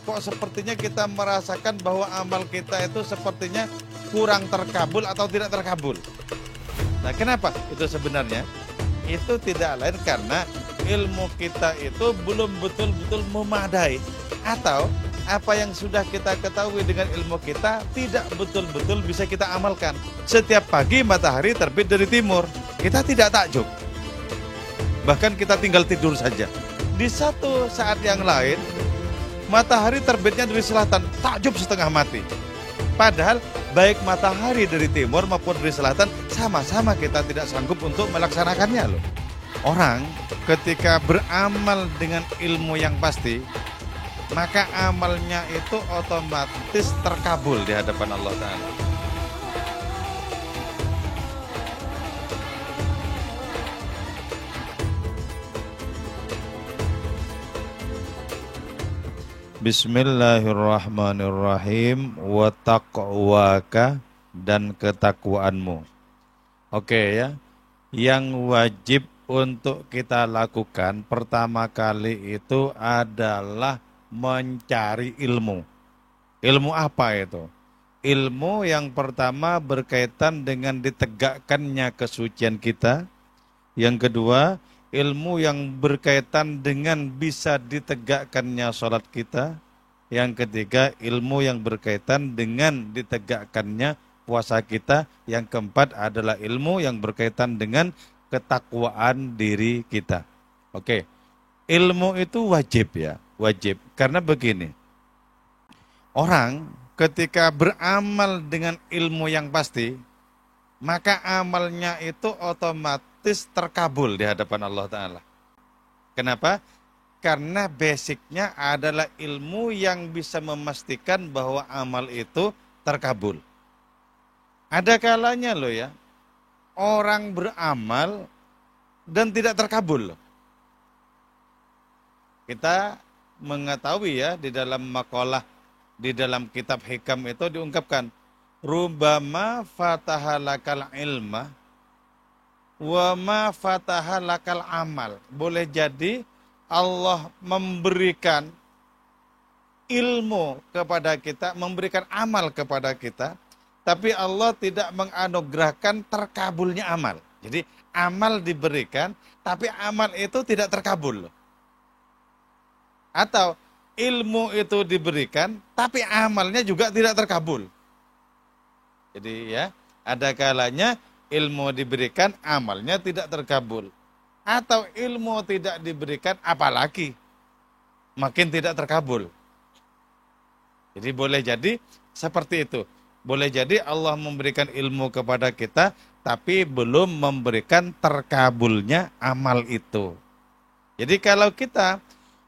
kok sepertinya kita merasakan bahwa amal kita itu sepertinya kurang terkabul atau tidak terkabul. Nah, kenapa? Itu sebenarnya itu tidak lain karena ilmu kita itu belum betul-betul memadai, atau apa yang sudah kita ketahui dengan ilmu kita tidak betul-betul bisa kita amalkan. Setiap pagi matahari terbit dari timur, kita tidak takjub, bahkan kita tinggal tidur saja. Di satu saat yang lain matahari terbitnya dari selatan, takjub setengah mati. Padahal baik matahari dari timur maupun dari selatan sama-sama kita tidak sanggup untuk melaksanakannya loh. Orang ketika beramal dengan ilmu yang pasti, maka amalnya itu otomatis terkabul di hadapan Allah Ta'ala. Bismillahirrahmanirrahim. Wa taqwaka, dan ketakwaanmu. Oke ya. Yang wajib untuk kita lakukan pertama kali itu adalah mencari ilmu. Ilmu apa itu? Ilmu yang pertama berkaitan dengan ditegakkannya kesucian kita. Yang kedua, ilmu yang berkaitan dengan bisa ditegakkannya sholat kita. Yang ketiga, ilmu yang berkaitan dengan ditegakkannya puasa kita. Yang keempat adalah ilmu yang berkaitan dengan ketakwaan diri kita. Oke, ilmu itu wajib ya, wajib. Karena begini, orang ketika beramal dengan ilmu yang pasti, maka amalnya itu otomatis terkabul di hadapan Allah Ta'ala. Kenapa? Karena basicnya adalah ilmu yang bisa memastikan bahwa amal itu terkabul. Ada kalanya loh ya, orang beramal dan tidak terkabul. Kita mengetahui ya, di dalam makalah, di dalam kitab hikam itu diungkapkan, Rubama fatahalakal ilma wa ma fatahalakal amal. Boleh jadi Allah memberikan ilmu kepada kita, memberikan amal kepada kita, tapi Allah tidak menganugerahkan terkabulnya amal. Jadi amal diberikan, tapi amal itu tidak terkabul. Atau ilmu itu diberikan, tapi amalnya juga tidak terkabul. Jadi ya, ada kalanya ilmu diberikan, amalnya tidak terkabul. Atau ilmu tidak diberikan, apalagi makin tidak terkabul. Jadi boleh jadi seperti itu. Boleh jadi Allah memberikan ilmu kepada kita, tapi belum memberikan terkabulnya amal itu. Jadi kalau kita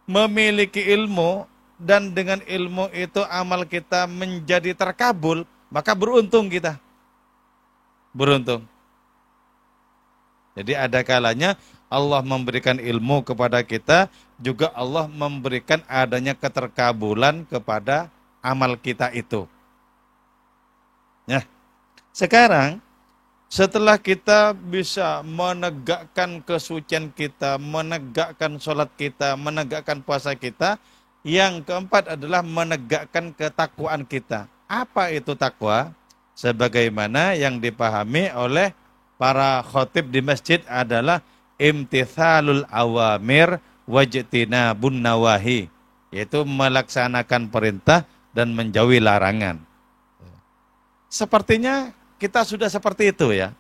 memiliki ilmu, dan dengan ilmu itu amal kita menjadi terkabul, maka beruntung kita. Beruntung. Jadi ada kalanya Allah memberikan ilmu kepada kita, juga Allah memberikan adanya keterkabulan kepada amal kita itu. Nah, sekarang setelah kita bisa menegakkan kesucian kita, menegakkan sholat kita, menegakkan puasa kita, yang keempat adalah menegakkan ketakwaan kita. Apa itu takwa? Sebagaimana yang dipahami oleh para khotib di masjid adalah imtithalul awamir wajtinabun nawahi, yaitu melaksanakan perintah dan menjauhi larangan. Sepertinya kita sudah seperti itu ya.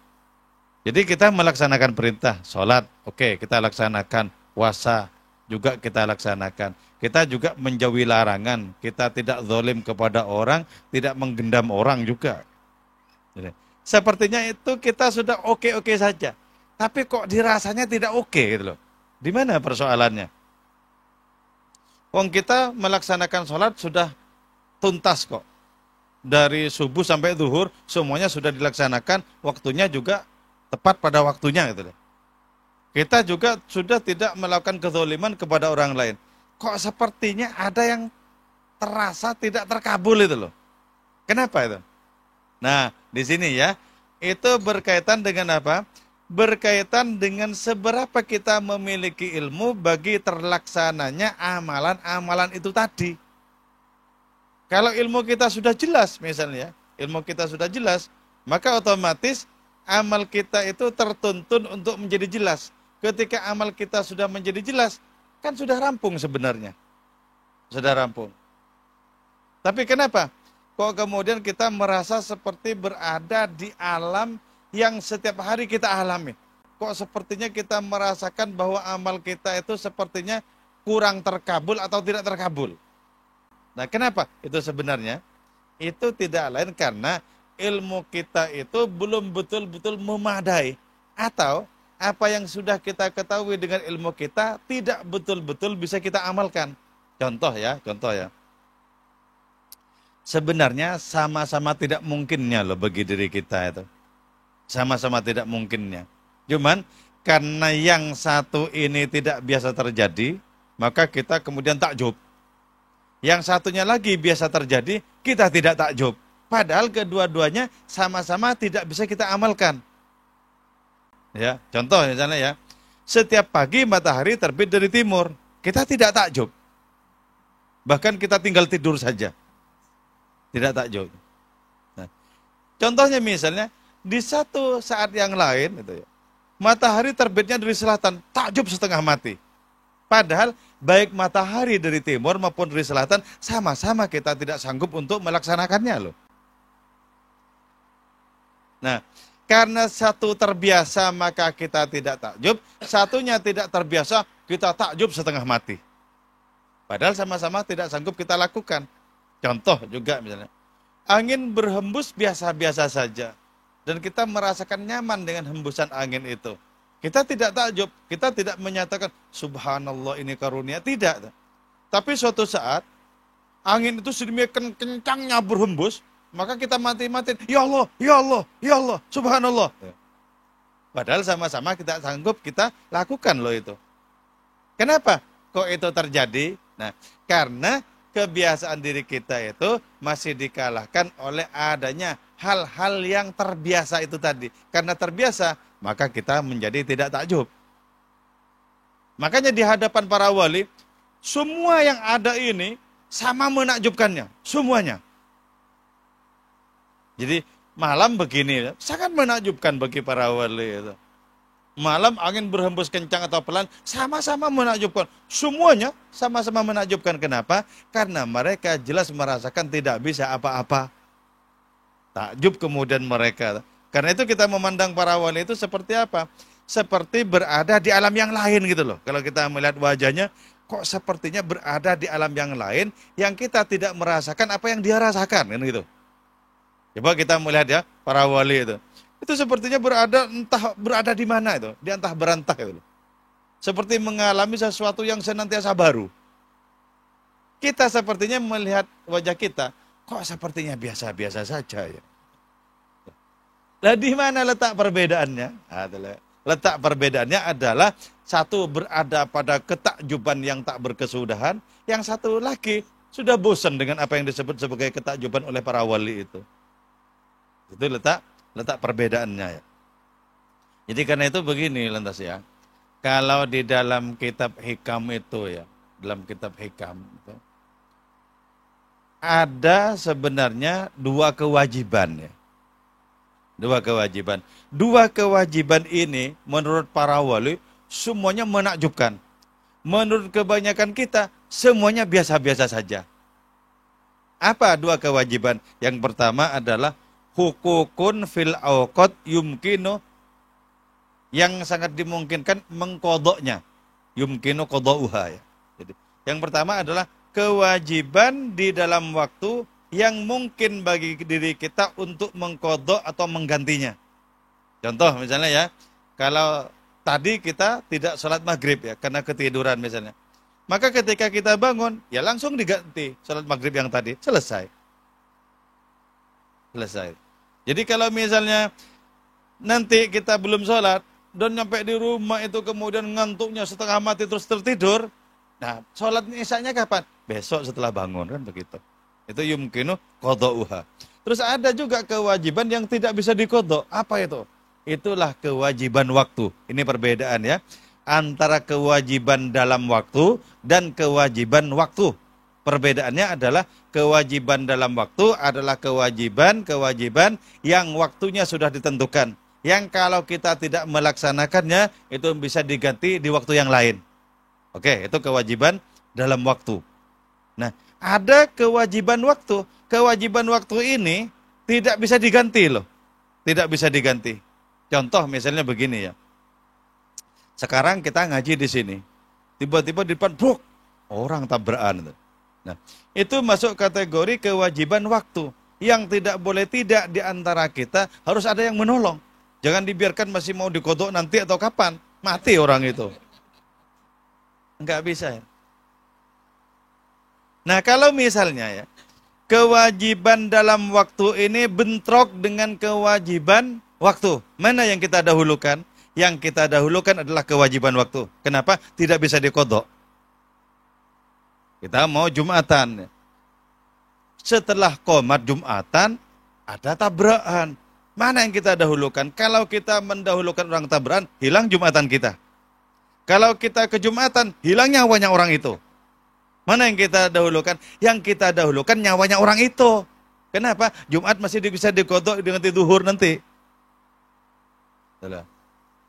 Jadi kita melaksanakan perintah, sholat, oke, kita laksanakan, puasa juga kita laksanakan. Kita juga menjauhi larangan, kita tidak zalim kepada orang, tidak menggendam orang juga. Jadi, sepertinya itu kita sudah oke-oke saja. Tapi kok dirasanya tidak oke gitu loh. Di mana persoalannya? Wong kita melaksanakan sholat sudah tuntas kok. Dari subuh sampai zuhur semuanya sudah dilaksanakan, waktunya juga tepat pada waktunya gitu loh. Kita juga sudah tidak melakukan kezaliman kepada orang lain. Kok sepertinya ada yang terasa tidak terkabul itu loh. Kenapa itu? Nah, di sini ya, itu berkaitan dengan apa? Berkaitan dengan seberapa kita memiliki ilmu bagi terlaksananya amalan-amalan itu tadi. Kalau ilmu kita sudah jelas misalnya, ilmu kita sudah jelas, maka otomatis amal kita itu tertuntun untuk menjadi jelas. Ketika amal kita sudah menjadi jelas, kan sudah rampung sebenarnya. Sudah rampung. Tapi kenapa? Kok kemudian kita merasa seperti berada di alam yang setiap hari kita alami? Kok sepertinya kita merasakan bahwa amal kita itu sepertinya kurang terkabul atau tidak terkabul? Nah, kenapa? Itu sebenarnya, itu tidak lain karena ilmu kita itu belum betul-betul memadai. Atau apa yang sudah kita ketahui dengan ilmu kita tidak betul-betul bisa kita amalkan. Contoh ya. Sebenarnya sama-sama tidak mungkinnya loh bagi diri kita itu. Sama-sama tidak mungkinnya. Cuman karena yang satu ini tidak biasa terjadi, maka kita kemudian takjub. Yang satunya lagi biasa terjadi, kita tidak takjub. Padahal kedua-duanya sama-sama tidak bisa kita amalkan. Ya, contoh misalnya ya, setiap pagi matahari terbit dari timur, kita tidak takjub. Bahkan kita tinggal tidur saja. Tidak takjub. Nah, contohnya misalnya, di satu saat yang lain, gitu ya, matahari terbitnya dari selatan, takjub setengah mati. Padahal baik matahari dari timur maupun dari selatan sama-sama kita tidak sanggup untuk melaksanakannya loh. Nah, karena satu terbiasa maka kita tidak takjub, satunya tidak terbiasa kita takjub setengah mati. Padahal sama-sama tidak sanggup kita lakukan. Contoh juga misalnya, angin berhembus biasa-biasa saja dan kita merasakan nyaman dengan hembusan angin itu. Kita tidak takjub, kita tidak menyatakan subhanallah ini karunia, tidak. Tapi suatu saat angin itu sedemikian kencangnya berhembus, maka kita mati-mati, ya Allah, ya Allah, ya Allah, subhanallah. Padahal sama-sama kita sanggup kita lakukan loh itu. Kenapa kok itu terjadi? Nah, karena kebiasaan diri kita itu masih dikalahkan oleh adanya hal-hal yang terbiasa itu tadi. Karena terbiasa, maka kita menjadi tidak takjub. Makanya di hadapan para wali, semua yang ada ini sama menakjubkannya, semuanya. Jadi malam begini, sangat menakjubkan bagi para wali itu. Malam angin berhembus kencang atau pelan, sama-sama menakjubkan. Semuanya sama-sama menakjubkan. Kenapa? Karena mereka jelas merasakan tidak bisa apa-apa. Takjub kemudian mereka. Karena itu kita memandang para wali itu seperti apa? Seperti berada di alam yang lain gitu loh. Kalau kita melihat wajahnya, kok sepertinya berada di alam yang lain yang kita tidak merasakan apa yang dia rasakan, kan gitu. Coba kita melihat ya, para wali itu. Itu sepertinya berada di mana itu? Di antah berantah itu. Seperti mengalami sesuatu yang senantiasa baru. Kita sepertinya melihat wajah kita, kok sepertinya biasa-biasa saja ya. Lah di mana letak perbedaannya? Letak perbedaannya adalah satu berada pada ketakjuban yang tak berkesudahan, yang satu lagi sudah bosan dengan apa yang disebut sebagai ketakjuban oleh para wali itu. Itu letak perbedaannya ya. Jadi karena itu begini lantas ya. Kalau di dalam kitab Hikam itu ya, dalam kitab Hikam itu, ada sebenarnya dua kewajiban ya. Dua kewajiban ini menurut para wali semuanya menakjubkan. Menurut kebanyakan kita semuanya biasa-biasa saja. Apa dua kewajiban? Yang pertama adalah hukukun fil awqat yumkinu, yang sangat dimungkinkan mengkodoknya. Yumkinu kodouha ya. Jadi, yang pertama adalah kewajiban di dalam waktu yang mungkin bagi diri kita untuk mengkodok atau menggantinya. Contoh misalnya ya, kalau tadi kita tidak sholat maghrib ya, karena ketiduran misalnya. Maka ketika kita bangun, ya langsung diganti sholat maghrib yang tadi, selesai. Jadi kalau misalnya nanti kita belum sholat, dan nyampe di rumah itu kemudian ngantuknya setengah mati terus tertidur, nah sholat isya-nya kapan? Besok setelah bangun, kan begitu. Itu yumkinu qada'uha. Terus ada juga kewajiban yang tidak bisa diqadha. Apa itu? Itulah kewajiban waktu. Ini perbedaan ya. Antara kewajiban dalam waktu dan kewajiban waktu. Perbedaannya adalah kewajiban dalam waktu adalah kewajiban yang waktunya sudah ditentukan. Yang kalau kita tidak melaksanakannya, itu bisa diganti di waktu yang lain. Oke, itu kewajiban dalam waktu. Nah, ada kewajiban waktu. Kewajiban waktu ini tidak bisa diganti loh. Tidak bisa diganti. Contoh misalnya begini ya. Sekarang kita ngaji di sini. Tiba-tiba di depan, bruk, orang tabrakan. Nah, itu masuk kategori kewajiban waktu. Yang tidak boleh tidak di antara kita harus ada yang menolong. Jangan dibiarkan masih mau dikodok nanti atau kapan. Mati orang itu. Enggak bisa ya. Nah, kalau misalnya ya, kewajiban dalam waktu ini bentrok dengan kewajiban waktu. Mana yang kita dahulukan? Yang kita dahulukan adalah kewajiban waktu. Kenapa? Tidak bisa dikodok. Kita mau Jumatan. Setelah qomat Jumatan, ada tabrakan. Mana yang kita dahulukan? Kalau kita mendahulukan orang tabrakan, hilang Jumatan kita. Kalau kita ke Jumatan, hilang nyawanya orang itu. Mana yang kita dahulukan? Yang kita dahulukan nyawanya orang itu. Kenapa? Jumat masih bisa dikodok dengan duhur nanti.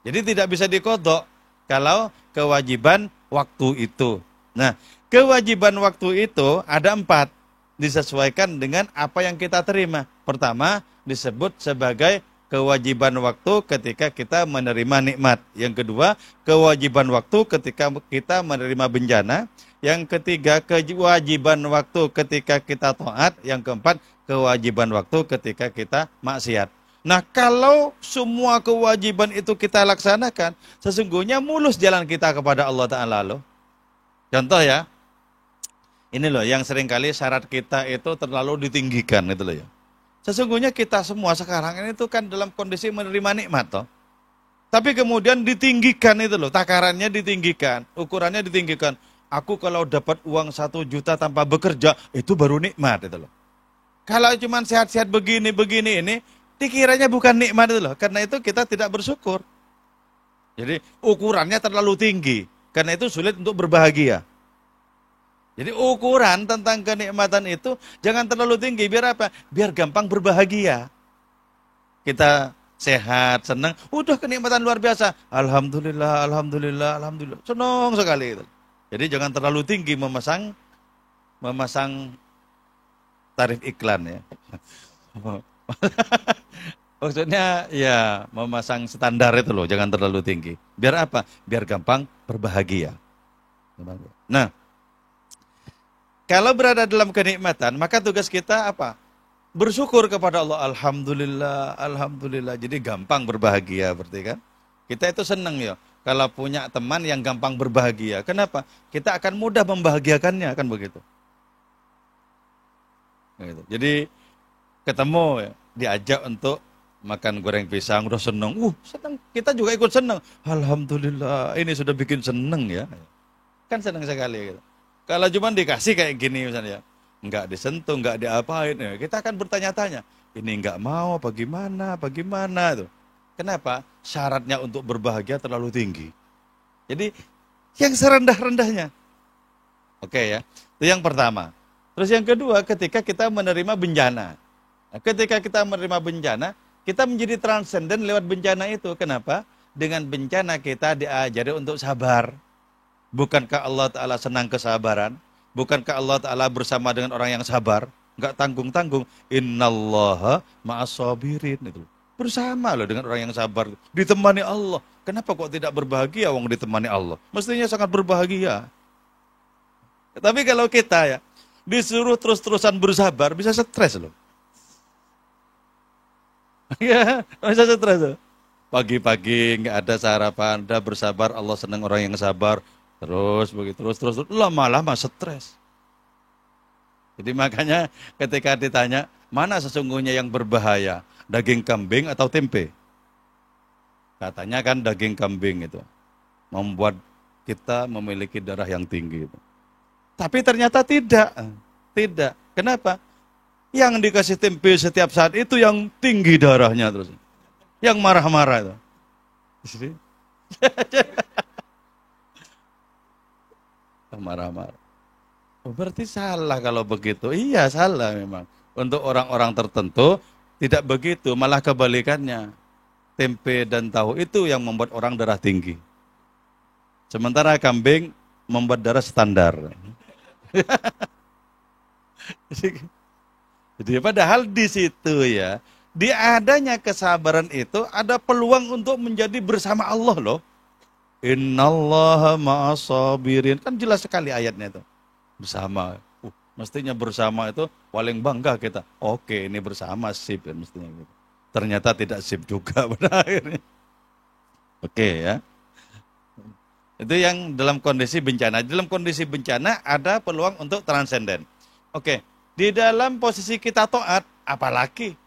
Jadi tidak bisa dikodok kalau kewajiban waktu itu. Nah, kewajiban waktu itu ada 4. Disesuaikan dengan apa yang kita terima. Pertama, disebut sebagai kewajiban waktu ketika kita menerima nikmat. Yang kedua, kewajiban waktu ketika kita menerima bencana. Yang ketiga, kewajiban waktu ketika kita taat. Yang keempat, kewajiban waktu ketika kita maksiat. Nah, kalau semua kewajiban itu kita laksanakan, sesungguhnya mulus jalan kita kepada Allah Ta'ala loh. Contoh ya, ini loh yang seringkali syarat kita itu terlalu ditinggikan itu loh ya. Sesungguhnya kita semua sekarang ini tuh kan dalam kondisi menerima nikmat toh. Tapi kemudian ditinggikan itu loh, takarannya ditinggikan, ukurannya ditinggikan. Aku kalau dapat uang 1 juta tanpa bekerja, itu baru nikmat itu loh. Kalau cuma sehat-sehat begini ini, dikiranya bukan nikmat itu loh. Karena itu kita tidak bersyukur. Jadi ukurannya terlalu tinggi. Karena itu sulit untuk berbahagia. Jadi ukuran tentang kenikmatan itu jangan terlalu tinggi. Biar apa? Biar gampang berbahagia. Kita sehat, senang. Udah kenikmatan luar biasa. Alhamdulillah, alhamdulillah, alhamdulillah. Senang sekali itu. Jadi jangan terlalu tinggi memasang tarif iklan ya. Maksudnya ya memasang standar itu loh, jangan terlalu tinggi. Biar apa? Biar gampang berbahagia. Nah, kalau berada dalam kenikmatan, maka tugas kita apa? Bersyukur kepada Allah. Alhamdulillah, alhamdulillah. Jadi gampang berbahagia, berarti kan? Kita itu senang ya, kalau punya teman yang gampang berbahagia. Kenapa? Kita akan mudah membahagiakannya, kan begitu. Jadi ketemu ya, diajak untuk makan goreng pisang, udah seneng. Seneng. Kita juga ikut seneng. Alhamdulillah, ini sudah bikin seneng ya. Kan seneng sekali gitu. Kalau cuma dikasih kayak gini misalnya, enggak disentuh, enggak diapain, ya, kita akan bertanya-tanya. Ini enggak mau, bagaimana itu. Kenapa? Syaratnya untuk berbahagia terlalu tinggi. Jadi yang serendah-rendahnya. Oke ya, itu yang pertama. Terus yang kedua, ketika kita menerima bencana. Nah, ketika kita menerima bencana, kita menjadi transenden lewat bencana itu. Kenapa? Dengan bencana kita diajari untuk sabar. Bukankah Allah Ta'ala senang kesabaran? Bukankah Allah Ta'ala bersama dengan orang yang sabar? Enggak tanggung-tanggung. Innallaha ma'as-sabirin. Itu. Bersama loh dengan orang yang sabar. Ditemani Allah. Kenapa kok tidak berbahagia wong ditemani Allah? Mestinya sangat berbahagia. Tapi kalau kita ya, disuruh terus-terusan bersabar, bisa stres loh. Ya, bisa stres loh. Pagi-pagi nggak ada sarapan, udah bersabar, Allah senang orang yang sabar. Terus begitu, terus lama-lama stres. Jadi makanya ketika ditanya, mana sesungguhnya yang berbahaya? Daging kambing atau tempe? Katanya kan daging kambing itu membuat kita memiliki darah yang tinggi itu. Tapi ternyata tidak. Kenapa? Yang dikasih tempe setiap saat itu yang tinggi darahnya terus. Yang marah-marah itu. Marah-marah. Oh, berarti salah kalau begitu. Iya, salah memang. Untuk orang-orang tertentu tidak begitu, malah kebalikannya. Tempe dan tahu itu yang membuat orang darah tinggi. Sementara kambing membuat darah standar. Jadi padahal di situ ya, di adanya kesabaran itu ada peluang untuk menjadi bersama Allah loh. Innallaha ma'asabirin. Kan jelas sekali ayatnya itu. Bersama. Mestinya bersama itu paling bangga kita. Oke, ini bersama sip ya mestinya gitu. Ternyata tidak sip juga pada akhirnya. Oke ya. Itu yang dalam kondisi bencana. Dalam kondisi bencana ada peluang untuk transenden. Oke, di dalam posisi kita taat, apalagi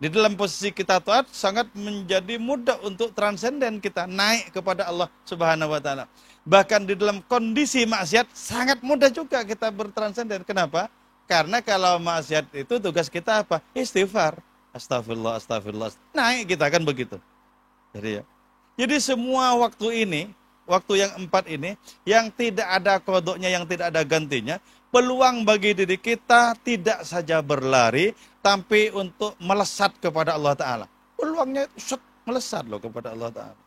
di dalam posisi kita taat sangat menjadi mudah untuk transenden kita naik kepada Allah Subhanahu wa taala. Bahkan di dalam kondisi maksiat sangat mudah juga kita bertransenden. Kenapa? Karena kalau maksiat itu tugas kita apa? Istighfar. Astagfirullah, astagfirullah. Naik kita kan begitu. Jadi ya. Jadi semua waktu ini, waktu yang 4 ini, yang tidak ada kodoknya, yang tidak ada gantinya, peluang bagi diri kita tidak saja berlari, tapi untuk melesat kepada Allah Ta'ala. Peluangnya melesat loh kepada Allah Ta'ala.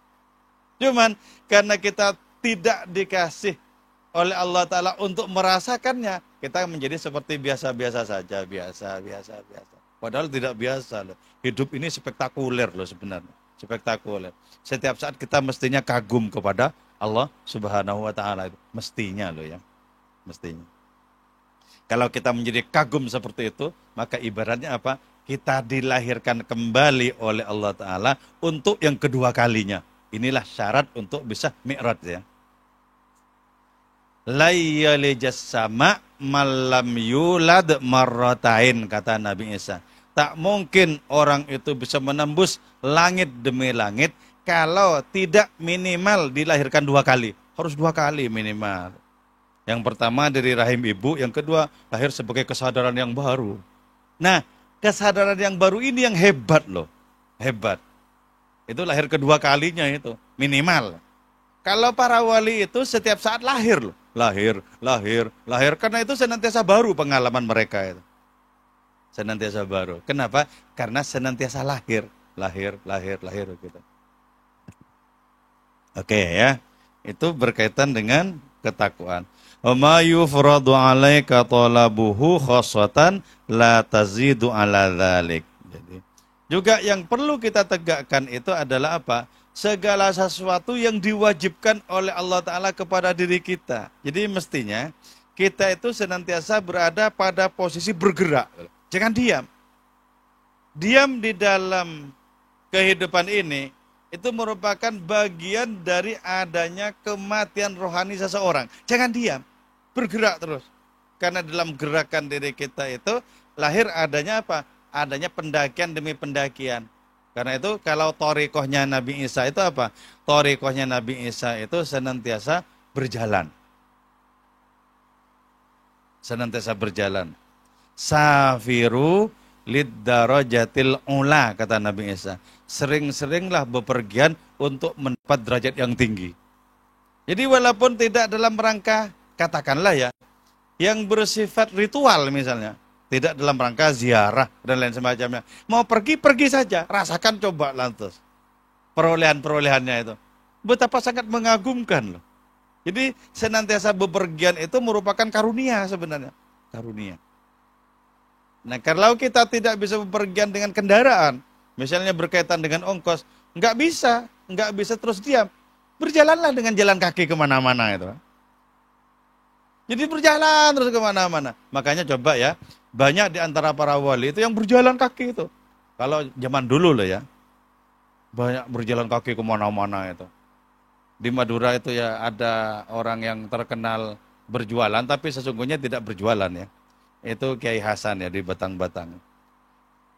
Cuman karena kita tidak dikasih oleh Allah Ta'ala untuk merasakannya, kita menjadi seperti biasa-biasa saja, biasa. Padahal tidak biasa loh. Hidup ini spektakuler loh sebenarnya. Spektakuler. Setiap saat kita mestinya kagum kepada Allah Subhanahu wa taala itu. Mestinya loh ya. Mestinya. Kalau kita menjadi kagum seperti itu, maka ibaratnya apa? Kita dilahirkan kembali oleh Allah Ta'ala untuk yang kedua kalinya. Inilah syarat untuk bisa mi'raj ya. Layyalijas sama malam yulad marratain, kata Nabi Isa. Tak mungkin orang itu bisa menembus langit demi langit kalau tidak minimal dilahirkan 2 kali. Harus 2 kali minimal. Yang pertama dari rahim ibu, yang kedua lahir sebagai kesadaran yang baru. Nah, kesadaran yang baru ini yang hebat loh. Hebat. Itu lahir kedua kalinya itu, minimal. Kalau para wali itu setiap saat lahir loh. Lahir. Karena itu senantiasa baru pengalaman mereka itu. Senantiasa baru. Kenapa? Karena senantiasa lahir gitu. Oke ya. Itu berkaitan dengan ketakwaan. Wa yufradu 'alaika talabuhu khassatan la tazidu 'ala dzalik. Jadi juga yang perlu kita tegakkan itu adalah apa? Segala sesuatu yang diwajibkan oleh Allah Ta'ala kepada diri kita. Jadi mestinya kita itu senantiasa berada pada posisi bergerak. Jangan diam. Diam di dalam kehidupan ini itu merupakan bagian dari adanya kematian rohani seseorang. Jangan diam, bergerak terus. Karena dalam gerakan diri kita itu lahir adanya apa? Adanya pendakian demi pendakian. Karena itu kalau thariqahnya Nabi Isa itu apa? Thariqahnya Nabi Isa itu senantiasa berjalan. Senantiasa berjalan. Safiru liddarajatil ula, kata Nabi Isa. Sering-seringlah bepergian untuk mendapat derajat yang tinggi. Jadi walaupun tidak dalam rangka, katakanlah ya, yang bersifat ritual misalnya, tidak dalam rangka ziarah dan lain semacamnya. Mau pergi saja, rasakan coba lantas. Perolehan-perolehannya itu. Betapa sangat mengagumkan loh. Jadi senantiasa bepergian itu merupakan karunia sebenarnya. Karunia. Nah, kalau kita tidak bisa bepergian dengan kendaraan, misalnya berkaitan dengan ongkos, nggak bisa terus diam. Berjalanlah dengan jalan kaki kemana-mana itu. Jadi berjalan terus kemana-mana. Makanya coba ya, banyak di antara para wali itu yang berjalan kaki itu. Kalau zaman dulu loh ya, banyak berjalan kaki kemana-mana itu. Di Madura itu ya ada orang yang terkenal berjualan, tapi sesungguhnya tidak berjualan ya. Itu Kiai Hasan ya di Batang-Batang.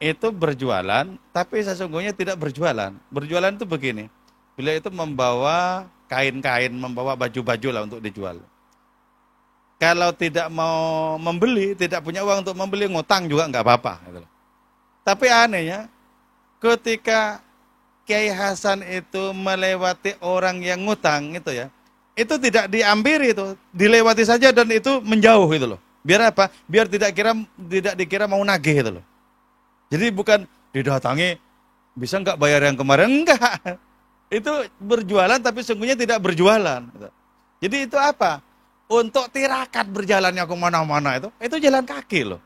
Itu berjualan, tapi sesungguhnya tidak berjualan. Berjualan itu begini, beliau itu membawa kain-kain, membawa baju-baju lah untuk dijual. Kalau tidak mau membeli, tidak punya uang untuk membeli, ngutang juga nggak apa-apa. Gitu. Tapi anehnya, ketika Kiai Hasan itu melewati orang yang ngutang itu ya, itu tidak diampiri itu, dilewati saja dan itu menjauh itu loh. Biar apa? Biar tidak dikira mau nagih itu loh. Jadi bukan didatangi, bisa nggak bayar yang kemarin? Enggak. Itu berjualan tapi sungguhnya tidak berjualan. Jadi itu apa? Untuk tirakat berjalannya kemana-mana itu jalan kaki loh.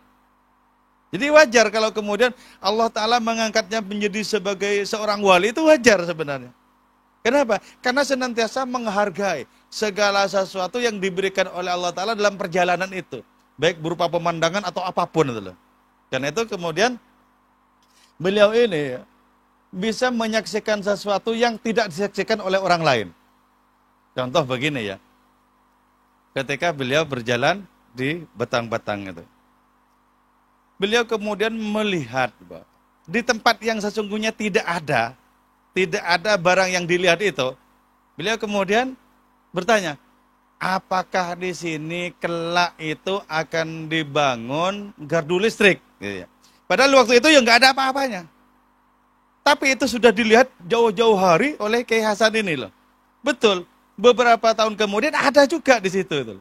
Jadi wajar kalau kemudian Allah Ta'ala mengangkatnya menjadi sebagai seorang wali, itu wajar sebenarnya. Kenapa? Karena senantiasa menghargai segala sesuatu yang diberikan oleh Allah Ta'ala dalam perjalanan itu. Baik berupa pemandangan atau apapun itu loh. Karena itu kemudian beliau ini bisa menyaksikan sesuatu yang tidak disaksikan oleh orang lain. Contoh begini ya. Ketika beliau berjalan di Batang-Batang itu. Beliau kemudian melihat di tempat yang sesungguhnya tidak ada barang yang dilihat itu. Beliau kemudian bertanya, apakah di sini kelak itu akan dibangun gardu listrik? Gitu ya. Padahal waktu itu ya nggak ada apa-apanya. Tapi itu sudah dilihat jauh-jauh hari oleh Kiai Hasan ini loh. Betul, beberapa tahun kemudian ada juga di situ itu.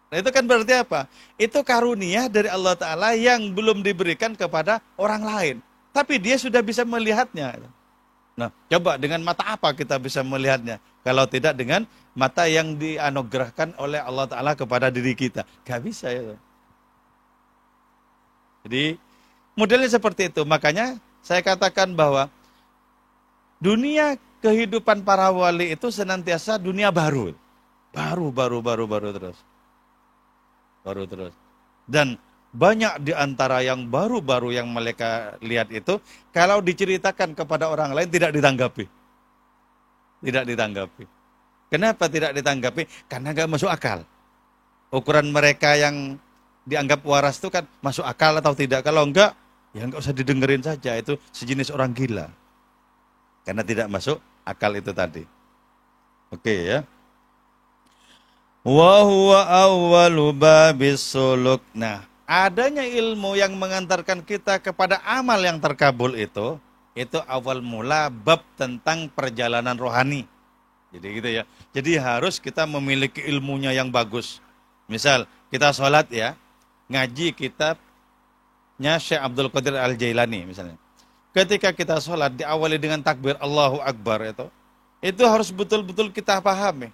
Nah itu kan berarti apa? Itu karunia dari Allah Ta'ala yang belum diberikan kepada orang lain. Tapi dia sudah bisa melihatnya. Nah coba dengan mata apa kita bisa melihatnya? Kalau tidak dengan mata yang dianugerahkan oleh Allah Ta'ala kepada diri kita. Gak bisa ya. Jadi modelnya seperti itu. Makanya saya katakan bahwa dunia kehidupan para wali itu senantiasa dunia baru. Baru terus. Baru terus. Dan banyak di antara yang baru-baru yang mereka lihat itu, kalau diceritakan kepada orang lain tidak ditanggapi. Tidak ditanggapi. Kenapa tidak ditanggapi? Karena nggak masuk akal. Ukuran mereka yang dianggap waras itu kan masuk akal atau tidak. Kalau enggak, ya enggak usah didengerin saja. Itu sejenis orang gila. Karena tidak masuk akal itu tadi. Oke ya. Wa huwa awwalu babis suluk. Nah, adanya ilmu yang mengantarkan kita kepada amal yang terkabul itu awal mula bab tentang perjalanan rohani. Jadi gitu ya. Jadi harus kita memiliki ilmunya yang bagus. Misal, kita sholat ya, ngaji kitabnya Syekh Abdul Qadir Al-Jailani misalnya. Ketika kita sholat diawali dengan takbir Allahu Akbar itu harus betul-betul kita pahami.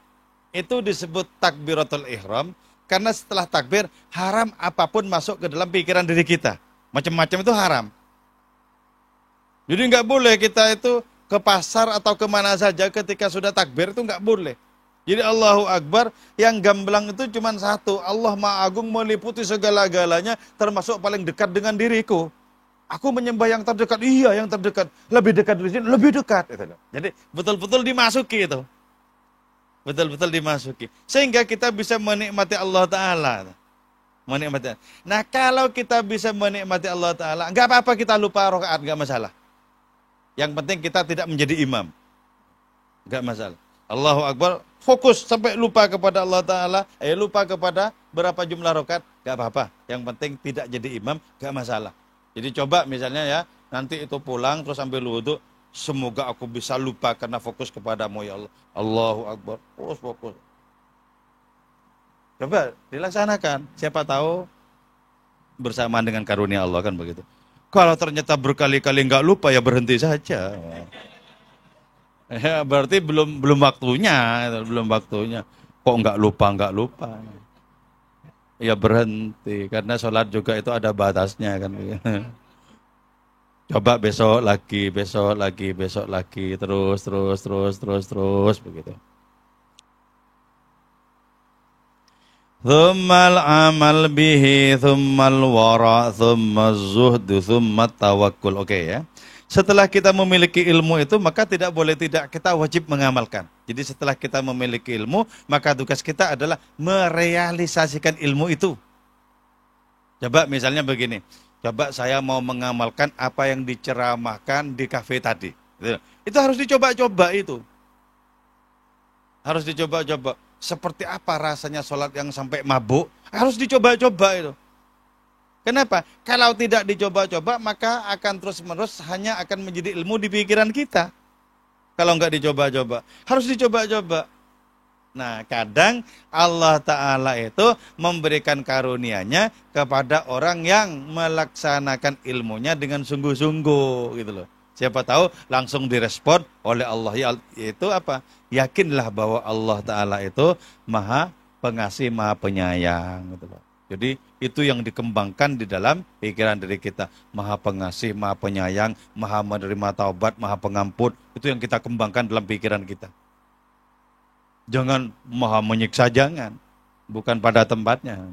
Itu disebut takbiratul ihram, karena setelah takbir, haram apapun masuk ke dalam pikiran diri kita. Macam-macam itu haram. Jadi nggak boleh kita itu ke pasar atau kemana saja ketika sudah takbir, itu nggak boleh. Jadi Allahu Akbar, yang gamblang itu cuma satu. Allah Maha Agung meliputi segala-galanya, termasuk paling dekat dengan diriku. Aku menyembah yang terdekat, iya yang terdekat. Lebih dekat dari sini, lebih dekat. Jadi betul-betul dimasuki itu. Betul-betul dimasuki. Sehingga kita bisa menikmati Allah Ta'ala. Menikmati. Nah kalau kita bisa menikmati Allah Ta'ala, nggak apa-apa kita lupa rakaat, nggak masalah. Yang penting kita tidak menjadi imam. Nggak masalah. Allahu Akbar, fokus sampai lupa kepada Allah Ta'ala, lupa kepada berapa jumlah rakaat, nggak apa-apa. Yang penting tidak jadi imam, nggak masalah. Jadi coba misalnya ya, nanti itu pulang terus ambil wudhu, semoga aku bisa lupa karena fokus kepadamu ya Allah. Allahu Akbar. Fokus. Coba dilaksanakan. Siapa tahu bersamaan dengan karunia Allah kan begitu. Kalau ternyata berkali-kali nggak lupa ya berhenti saja. Ya berarti belum waktunya. Kok nggak lupa. Ya berhenti. Karena sholat juga itu ada batasnya kan begitu. Coba besok lagi, terus begitu. Thummal amal bihi, thummal wara, thummal zuhdu, thummal tawakkul. Oke ya. Setelah kita memiliki ilmu itu, maka tidak boleh tidak, kita wajib mengamalkan. Jadi setelah kita memiliki ilmu, maka tugas kita adalah merealisasikan ilmu itu. Coba misalnya begini. Coba saya mau mengamalkan apa yang diceramahkan di kafe tadi. Itu harus dicoba-coba itu. Harus dicoba-coba. Seperti apa rasanya sholat yang sampai mabuk? Harus dicoba-coba itu. Kenapa? Kalau tidak dicoba-coba, maka akan terus-menerus hanya akan menjadi ilmu di pikiran kita. Kalau enggak dicoba-coba. Harus dicoba-coba. Nah, kadang Allah Ta'ala itu memberikan karunia-Nya kepada orang yang melaksanakan ilmunya dengan sungguh-sungguh gitu loh. Siapa tahu langsung direspon oleh Allah. Itu apa? Yakinlah bahwa Allah Ta'ala itu maha pengasih, maha penyayang gitu loh. Jadi itu yang dikembangkan di dalam pikiran diri kita. Maha pengasih, maha penyayang, maha menerima taubat, maha pengampun. Itu yang kita kembangkan dalam pikiran kita. Jangan maha menyiksa, jangan. Bukan pada tempatnya.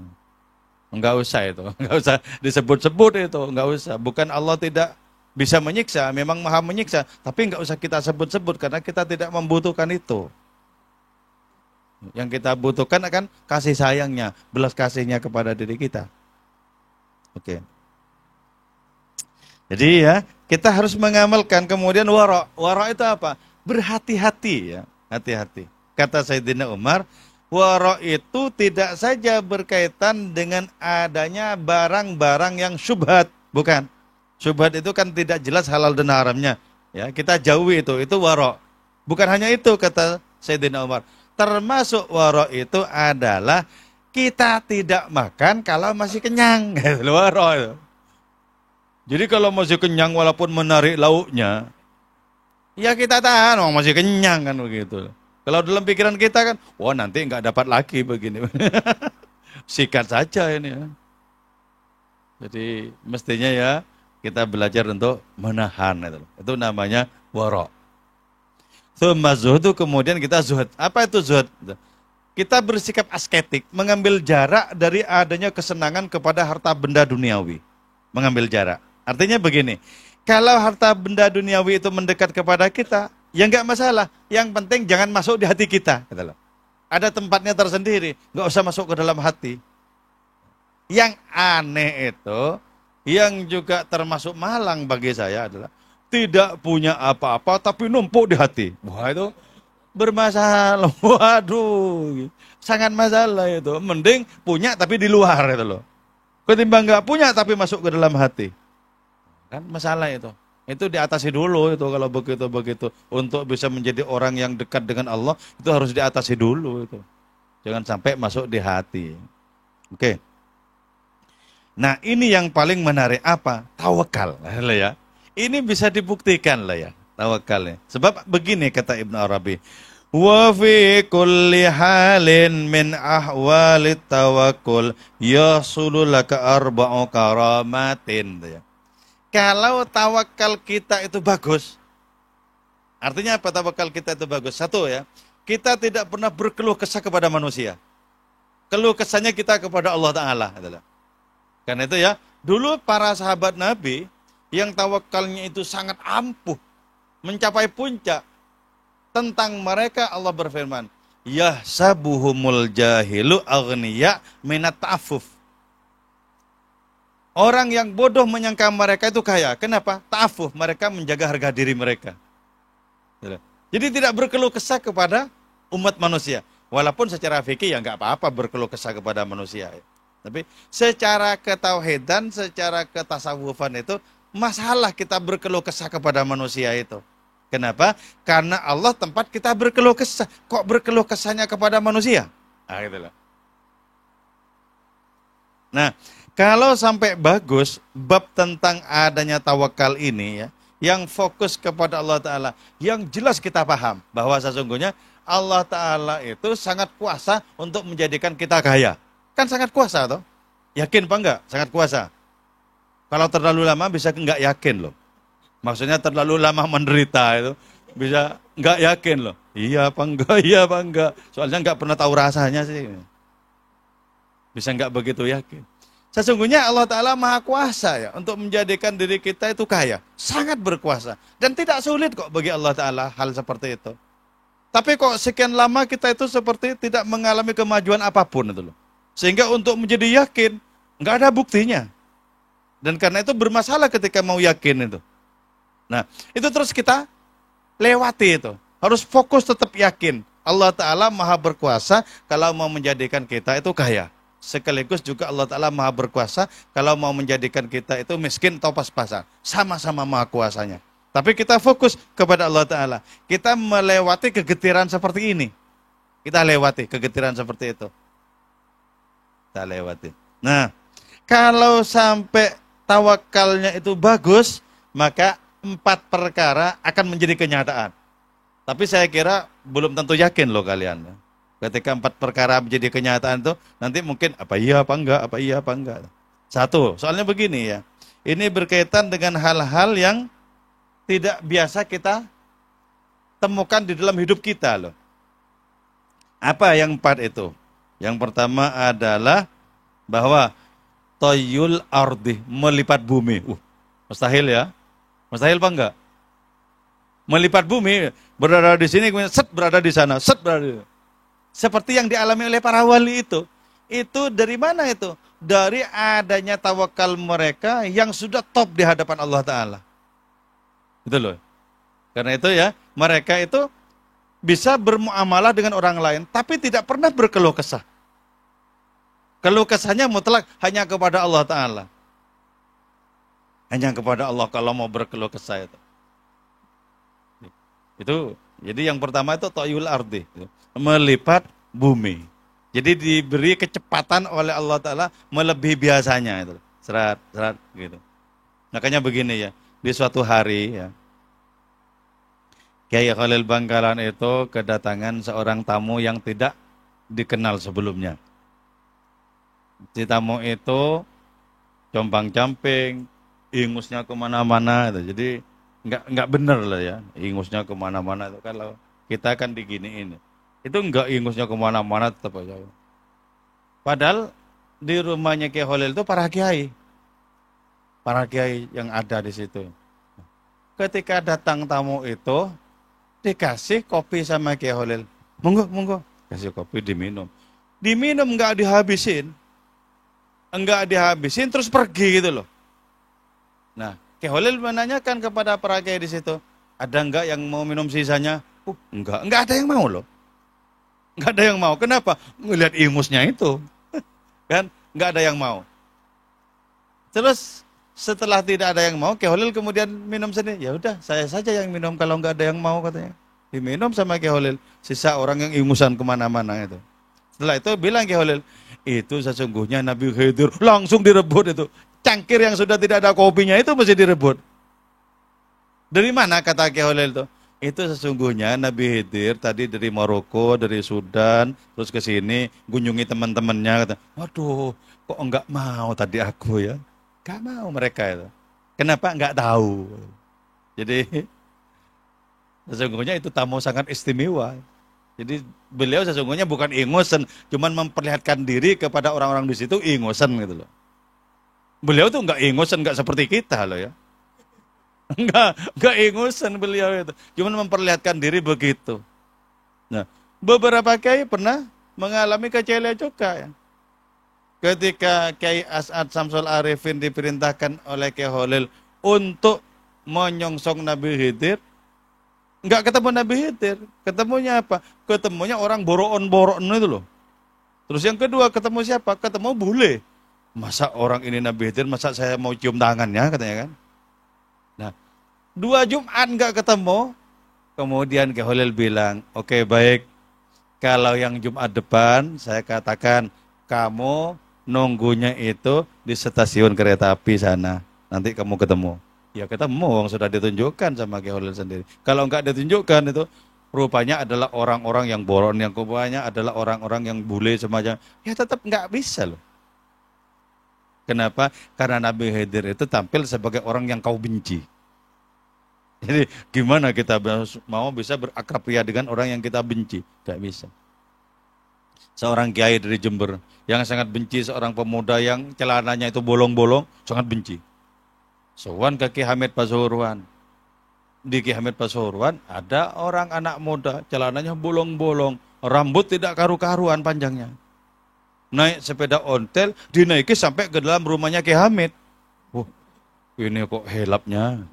Enggak usah itu. Enggak usah disebut-sebut itu. Enggak usah. Bukan Allah tidak bisa menyiksa. Memang maha menyiksa. Tapi enggak usah kita sebut-sebut. Karena kita tidak membutuhkan itu. Yang kita butuhkan akan kasih sayangnya. Belas kasihnya kepada diri kita. Oke. Jadi ya, kita harus mengamalkan. Kemudian wara'. Wara' itu apa? Berhati-hati ya. Hati-hati. Kata Sayyidina Umar, wara' itu tidak saja berkaitan dengan adanya barang-barang yang syubhat, bukan. Syubhat itu kan tidak jelas halal dan haramnya. Ya, kita jauhi itu wara'. Bukan hanya itu kata Sayyidina Umar. Termasuk wara' itu adalah kita tidak makan kalau masih kenyang. Wara' itu. Jadi kalau masih kenyang walaupun menarik lauknya, ya kita tahan, masih kenyang kan begitu. Kalau dalam pikiran kita kan, wah nanti nggak dapat lagi begini. Sikat saja ini ya. Jadi mestinya ya kita belajar untuk menahan itu. Itu namanya wara'. Tsumma zuhdu, kemudian kita zuhud. Apa itu zuhud? Kita bersikap asketik, mengambil jarak dari adanya kesenangan kepada harta benda duniawi. Mengambil jarak. Artinya begini, kalau harta benda duniawi itu mendekat kepada kita, ya enggak masalah. Yang penting jangan masuk di hati kita. Ada tempatnya tersendiri, enggak usah masuk ke dalam hati. Yang aneh itu, yang juga termasuk malang bagi saya adalah tidak punya apa-apa tapi numpuk di hati. Wah itu bermasalah. Waduh, sangat masalah itu. Mending punya tapi di luar itu loh. Ketimbang enggak punya tapi masuk ke dalam hati. Kan masalah itu. Itu diatasi dulu itu kalau begitu-begitu. Untuk bisa menjadi orang yang dekat dengan Allah, itu harus diatasi dulu itu. Jangan sampai masuk di hati. Oke. Nah, ini yang paling menarik apa? Tawakal. Ya. Ini bisa dibuktikan lah ya, tawakalnya. Sebab begini kata Ibnu Arabi, wa fi kulli halin min ahwalit tawakkul yasulu laka arba'u karamatin. Ya. Kalau tawakal kita itu bagus, artinya apa tawakal kita itu bagus? Satu ya, kita tidak pernah berkeluh kesah kepada manusia. Keluh kesahnya kita kepada Allah Ta'ala. Karena itu ya, dulu para sahabat Nabi yang tawakalnya itu sangat ampuh, mencapai puncak. Tentang mereka Allah berfirman, yahsabuhumul jahilu aghniya minat ta'afuf. Orang yang bodoh menyangka mereka itu kaya. Kenapa? Ta'afuf, mereka menjaga harga diri mereka. Jadi tidak berkeluh kesah kepada umat manusia. Walaupun secara fikih ya nggak apa-apa berkeluh kesah kepada manusia. Tapi secara ketauhidan, secara ketasawufan itu masalah kita berkeluh kesah kepada manusia itu. Kenapa? Karena Allah tempat kita berkeluh kesah. Kok berkeluh kesahnya kepada manusia? Nah, gitu loh. Nah, kalau sampai bagus bab tentang adanya tawakal ini ya, yang fokus kepada Allah Ta'ala, yang jelas kita paham bahwa sesungguhnya Allah Ta'ala itu sangat kuasa untuk menjadikan kita kaya. Kan sangat kuasa toh? Yakin apa enggak? Sangat kuasa. Kalau terlalu lama bisa enggak yakin loh. Maksudnya terlalu lama menderita itu bisa enggak yakin loh. Iya apa enggak? Soalnya enggak pernah tahu rasanya sih. Bisa enggak begitu yakin. Sesungguhnya Allah Ta'ala maha kuasa ya untuk menjadikan diri kita itu kaya. Sangat berkuasa. Dan tidak sulit kok bagi Allah Ta'ala hal seperti itu. Tapi kok sekian lama kita itu seperti tidak mengalami kemajuan apapun itu loh. Sehingga untuk menjadi yakin, nggak ada buktinya. Dan karena itu bermasalah ketika mau yakin itu. Nah, itu terus kita lewati itu. Harus fokus tetap yakin. Allah Ta'ala maha berkuasa kalau mau menjadikan kita itu kaya. Sekaligus juga Allah Ta'ala maha berkuasa kalau mau menjadikan kita itu miskin atau pas-pasan. Sama-sama maha kuasanya. Tapi kita fokus kepada Allah Ta'ala. Kita melewati kegetiran seperti ini. Kita lewati kegetiran seperti itu. Kita lewati. Nah, kalau sampai tawakalnya itu bagus, maka 4 perkara akan menjadi kenyataan. Tapi saya kira belum tentu yakin loh kalian. Ketika 4 perkara menjadi kenyataan itu, nanti mungkin apa iya apa enggak, apa iya apa enggak. Satu, soalnya begini ya. Ini berkaitan dengan hal-hal yang tidak biasa kita temukan di dalam hidup kita loh. Apa yang 4 itu? Yang pertama adalah bahwa toyul ardi, melipat bumi. Mustahil ya? Mustahil apa enggak? Melipat bumi, berada di sini, kemudian set berada di sana, set berada di sana. Seperti yang dialami oleh para wali itu. Itu dari mana itu? Dari adanya tawakal mereka yang sudah top di hadapan Allah Ta'ala. Itu loh. Karena itu ya, mereka itu bisa bermuamalah dengan orang lain, tapi tidak pernah berkeluh kesah. Keluh kesahnya mutlak hanya kepada Allah Ta'ala. Hanya kepada Allah kalau mau berkeluh kesah itu. Jadi yang pertama itu to'yul ardi, melipat bumi. Jadi diberi kecepatan oleh Allah Ta'ala melebihi biasanya itu. Serat gitu. Makanya begini ya, di suatu hari ya, Kiai Khalil Bangkalan itu kedatangan seorang tamu yang tidak dikenal sebelumnya. Si tamu itu compang-camping, ingusnya kemana-mana itu. Jadi nggak bener lah ya, ingusnya kemana-mana itu. Kalau kita kan diginiin, itu nggak ingusnya kemana-mana tetap aja. Padahal di rumahnya Kiai Khalil itu para kiai yang ada di situ. Ketika datang tamu itu dikasih kopi sama Kiai Khalil, monggo, kasih kopi diminum nggak dihabisin terus pergi gitu loh. Nah, Kiai Khalil menanyakan kepada para kiai di situ, ada enggak yang mau minum sisanya? Enggak ada yang mau loh. Enggak ada yang mau. Kenapa? Ngelihat ingusnya itu. Kan? Enggak ada yang mau. Terus setelah tidak ada yang mau, Kiai Khalil kemudian minum sendiri. Ya udah, saya saja yang minum kalau enggak ada yang mau katanya. Diminum sama Kiai Khalil. Sisa orang yang ingusan kemana-mana itu. Setelah itu bilang Kiai Khalil, itu sesungguhnya Nabi Khidir langsung direbut itu. Cangkir yang sudah tidak ada kopinya itu mesti direbut. Dari mana kata Kiai Khalil itu? Itu sesungguhnya Nabi Khidir tadi dari Maroko, dari Sudan, terus ke sini kunjungi teman-temannya. Kata, waduh, kok enggak mau tadi aku ya? Enggak mau mereka itu. Kenapa? Enggak tahu. Jadi sesungguhnya itu tamu sangat istimewa. Jadi beliau sesungguhnya bukan ingusan, cuman memperlihatkan diri kepada orang-orang di situ ingusan gitu loh. Beliau tuh enggak ingusan, enggak seperti kita loh ya. Enggak ingusan beliau itu. Cuman memperlihatkan diri begitu. Nah, beberapa kiai pernah mengalami kecele juga ya. Ketika Kiai As'ad Samsul Arifin diperintahkan oleh Kiai Khalil untuk menyongsong Nabi Khidir, enggak ketemu Nabi Khidir. Ketemunya apa? Ketemunya orang boroon-boroon itu loh. Terus yang kedua ketemu siapa? Ketemu bule. Masa orang ini Nabi Khidir, masa saya mau cium tangannya katanya kan. Nah, 2 Jumat enggak ketemu, kemudian Kiai Khalil bilang, oke, baik, kalau yang Jumat depan saya katakan kamu nunggunya itu di stasiun kereta api sana, nanti kamu ketemu. Ya ketemu, orang sudah ditunjukkan sama Kiai Khalil sendiri. Kalau enggak ditunjukkan itu, rupanya adalah orang-orang yang boron, yang rupanya adalah orang-orang yang bule semacam, ya tetap enggak bisa loh. Kenapa? Karena Nabi Khidir itu tampil sebagai orang yang kau benci. Jadi gimana kita mau bisa berakrabia dengan orang yang kita benci? Gak bisa. Seorang kiai dari Jember yang sangat benci seorang pemuda yang celananya itu bolong-bolong, sangat benci. Sowan ke Ki Hamid Pasuruan. Di Ki Hamid Pasuruan ada orang anak muda, celananya bolong-bolong, rambut tidak karu-karuan panjangnya. Naik sepeda ontel, dinaiki sampai ke dalam rumahnya Ki Hamid. Ini kok helapnya.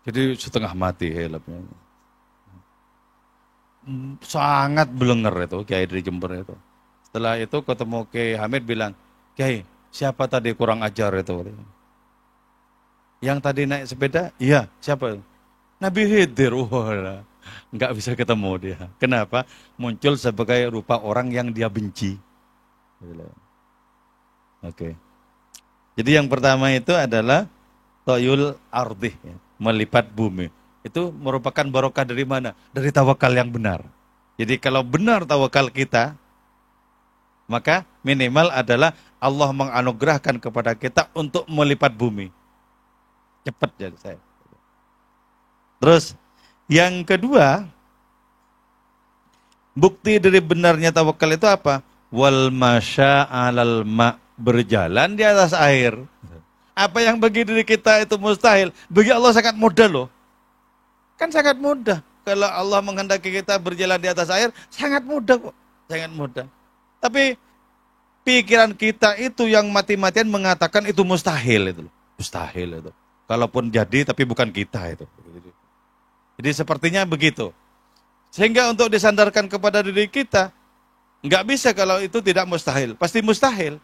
Jadi setengah mati helapnya. Sangat belenger itu Kiai dari Jember itu. Setelah itu ketemu Kiai Hamid bilang, Kiai, siapa tadi kurang ajar itu? Yang tadi naik sepeda? Iya, siapa? Nabi Khidir. Nggak bisa ketemu dia. Kenapa? Muncul sebagai rupa orang yang dia benci. Oke. Jadi yang pertama itu adalah toyul ardih, ya, melipat bumi. Itu merupakan barokah dari mana? Dari tawakal yang benar. Jadi kalau benar tawakal kita, maka minimal adalah Allah menganugerahkan kepada kita untuk melipat bumi. Cepat jadi saya. Terus yang kedua, bukti dari benarnya tawakal itu apa? Wal masya alal ma, berjalan di atas air. Apa yang bagi diri kita itu mustahil, bagi Allah sangat mudah loh. Kan sangat mudah. Kalau Allah menghendaki kita berjalan di atas air, sangat mudah kok. Sangat mudah. Tapi pikiran kita itu yang mati-matian mengatakan itu mustahil itu. Mustahil itu. Kalaupun jadi tapi bukan kita itu. Jadi sepertinya begitu. Sehingga untuk disandarkan kepada diri kita, nggak bisa kalau itu tidak mustahil. Pasti mustahil.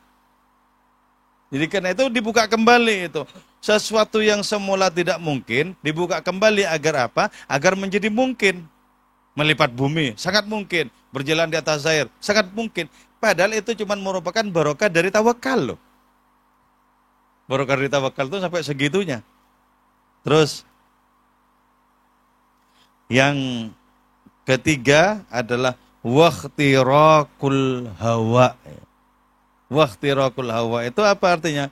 Jadi karena itu dibuka kembali itu. Sesuatu yang semula tidak mungkin, dibuka kembali agar apa? Agar menjadi mungkin. Melipat bumi, sangat mungkin. Berjalan di atas air, sangat mungkin. Padahal itu cuma merupakan barokah dari tawakal loh. Barokah dari tawakal itu sampai segitunya. Terus, yang ketiga adalah wakhtirakul hawa. Wakhtirakul hawa itu apa artinya?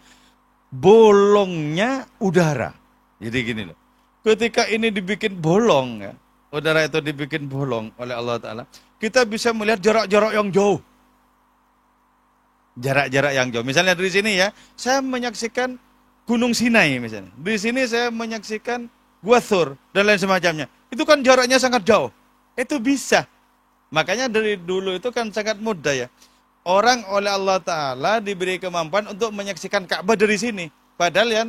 Bolongnya udara. Jadi gini loh. Ketika ini dibikin bolong ya, udara itu dibikin bolong oleh Allah Ta'ala, kita bisa melihat jarak-jarak yang jauh. Jarak-jarak yang jauh. Misalnya dari sini ya, saya menyaksikan Gunung Sinai misalnya. Di sini saya menyaksikan Gua Thur dan lain semacamnya. Itu kan jaraknya sangat jauh. Itu bisa. Makanya dari dulu itu kan sangat mudah ya. Orang oleh Allah Ta'ala diberi kemampuan untuk menyaksikan Ka'bah dari sini. Padahal ya,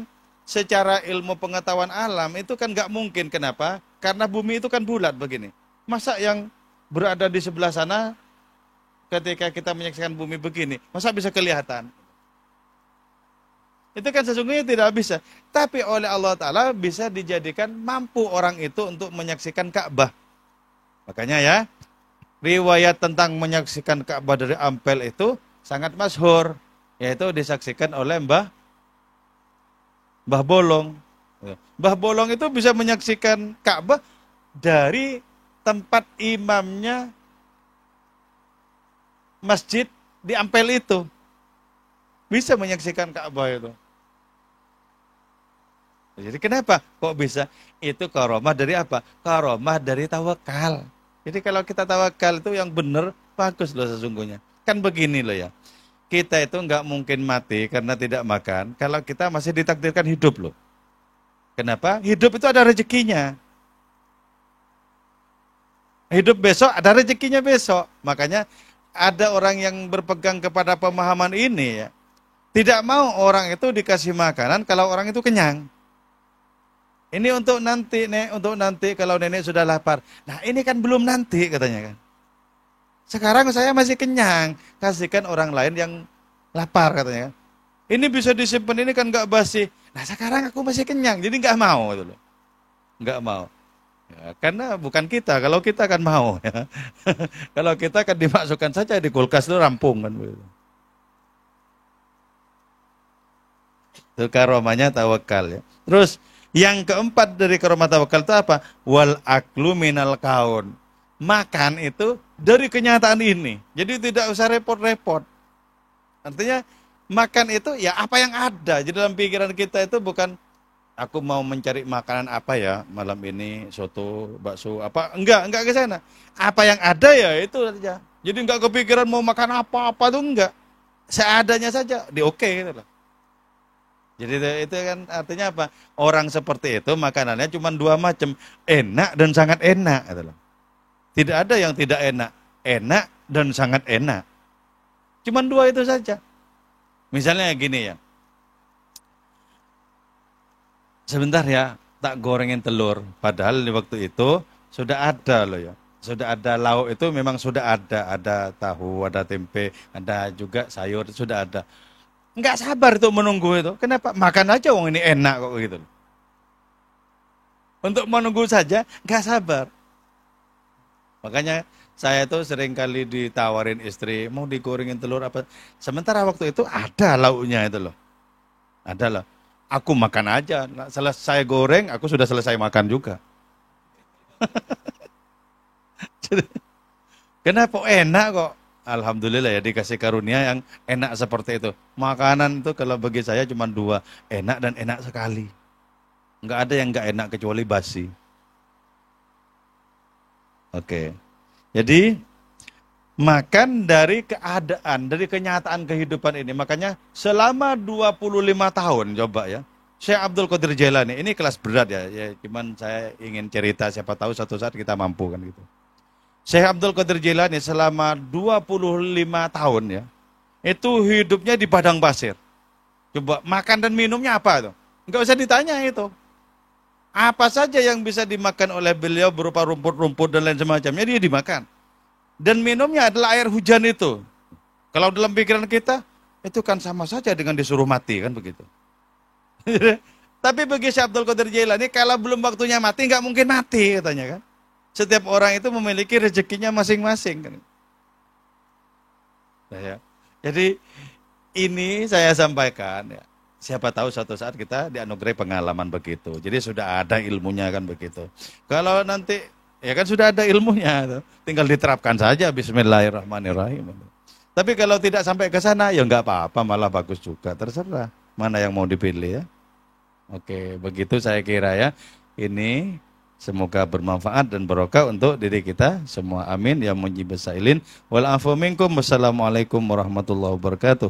secara ilmu pengetahuan alam itu kan nggak mungkin. Kenapa? Karena bumi itu kan bulat begini. Masa yang berada di sebelah sana, ketika kita menyaksikan bumi begini, masa bisa kelihatan? Itu kan sesungguhnya tidak bisa. Tapi oleh Allah Ta'ala bisa dijadikan mampu orang itu untuk menyaksikan Ka'bah. Makanya ya, riwayat tentang menyaksikan Ka'bah dari Ampel itu sangat masyhur, yaitu disaksikan oleh Mbah Bolong. Mbah Bolong itu bisa menyaksikan Ka'bah dari tempat imamnya masjid di Ampel itu. Bisa menyaksikan Ka'bah itu. Jadi kenapa? Kok bisa? Itu karomah dari apa? Karomah dari tawakal. Jadi kalau kita tawakal itu yang benar, bagus loh sesungguhnya. Kan begini loh ya. Kita itu nggak mungkin mati karena tidak makan kalau kita masih ditakdirkan hidup loh. Kenapa? Hidup itu ada rezekinya. Hidup besok ada rezekinya besok. Makanya ada orang yang berpegang kepada pemahaman ini ya. Tidak mau orang itu dikasih makanan kalau orang itu kenyang. Ini untuk nanti, Nek, untuk nanti kalau nenek sudah lapar. Nah, ini kan belum nanti katanya kan. Sekarang saya masih kenyang, kasihkan orang lain yang lapar katanya kan. Ini bisa disimpan, ini kan nggak basi. Nah, sekarang aku masih kenyang, jadi nggak mau gitu loh. Nggak mau. Ya, karena bukan kita, kalau kita kan mau ya. Kalau kita kan dimasukkan saja di kulkas itu rampung kan begitu. Itu karomahnya tawakal ya. Terus yang keempat dari karomah tawakal itu apa? Wal aklu minal kaun. Makan itu dari kenyataan ini. Jadi tidak usah repot-repot. Artinya makan itu ya apa yang ada. Jadi dalam pikiran kita itu bukan aku mau mencari makanan apa ya malam ini, soto, bakso, apa. Enggak ke sana. Apa yang ada ya itu saja. Jadi enggak kepikiran mau makan apa-apa tuh enggak. Seadanya saja, oke gitu loh. Jadi itu kan artinya apa? Orang seperti itu makanannya cuma dua macam, enak dan sangat enak. Gitu loh. Tidak ada yang tidak enak, enak dan sangat enak. Cuma dua itu saja. Misalnya gini ya, sebentar ya tak gorengin telur, padahal di waktu itu sudah ada loh ya. Sudah ada lauk itu memang sudah ada tahu, ada tempe, ada juga sayur, sudah ada. Enggak sabar tuh menunggu itu. Kenapa? Makan aja wong ini enak kok gitu. Untuk menunggu saja enggak sabar. Makanya saya tuh sering kali ditawarin istri, mau digorengin telur apa. Sementara waktu itu ada lauknya itu loh. Ada loh. Aku makan aja. Nah, selesai goreng, aku sudah selesai makan juga. Kenapa enak kok? Alhamdulillah ya dikasih karunia yang enak seperti itu. Makanan itu kalau bagi saya cuma dua, enak dan enak sekali. Nggak ada yang nggak enak kecuali basi. Oke. Jadi makan dari keadaan, dari kenyataan kehidupan ini. Makanya selama 25 tahun coba ya. Syekh Abdul Qadir Jailani, ini kelas berat ya, cuman saya ingin cerita siapa tahu satu saat kita mampu kan gitu. Syekh Abdul Qadir Jailani selama 25 tahun ya, itu hidupnya di padang pasir. Coba makan dan minumnya apa tuh? Enggak usah ditanya itu. Apa saja yang bisa dimakan oleh beliau berupa rumput-rumput dan lain semacamnya dia dimakan. Dan minumnya adalah air hujan itu. Kalau dalam pikiran kita, itu kan sama saja dengan disuruh mati kan begitu. Tapi bagi Syekh Abdul Qadir Jailani, kalau belum waktunya mati, nggak mungkin mati katanya kan. Setiap orang itu memiliki rezekinya masing-masing kan. Nah, ya. Jadi ini saya sampaikan ya. Siapa tahu suatu saat kita dianugerahi pengalaman begitu. Jadi sudah ada ilmunya kan begitu. Kalau nanti ya kan sudah ada ilmunya, tinggal diterapkan saja Bismillahirrahmanirrahim. Tapi kalau tidak sampai ke sana ya nggak apa-apa, malah bagus juga. Terserah mana yang mau dipilih ya. Oke, begitu saya kira ya. Ini semoga bermanfaat dan barokah untuk diri kita semua. Amin ya mujibus sailin. Wal afu minkum. Wassalamualaikum warahmatullahi wabarakatuh.